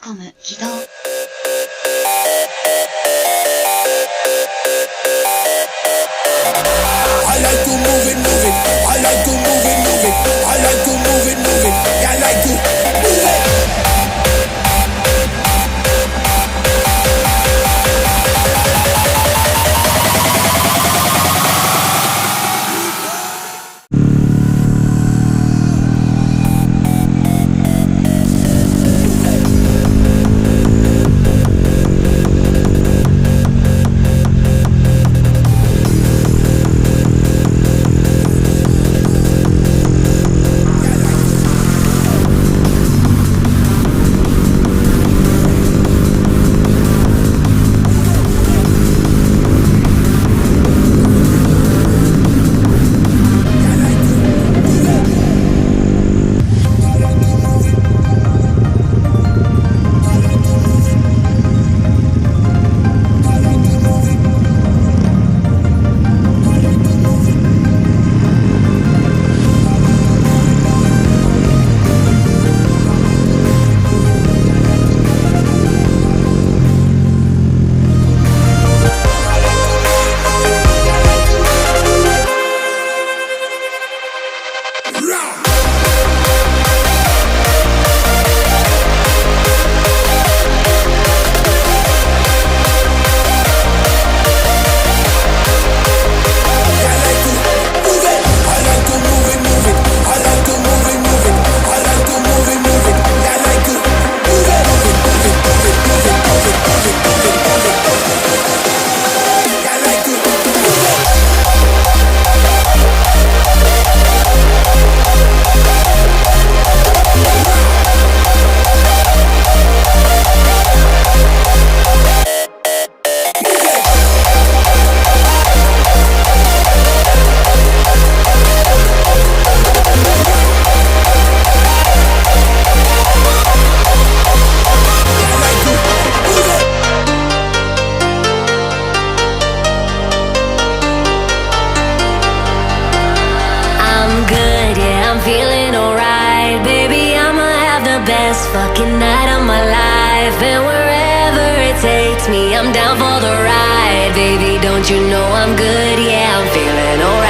コム起動。I like to move it, move it. I like to move it, move it. I like to move it, move it. I like to move it. Best fucking night of my life, and wherever it takes me, I'm down for the ride. Baby, don't you know I'm good? Yeah, I'm feeling alright.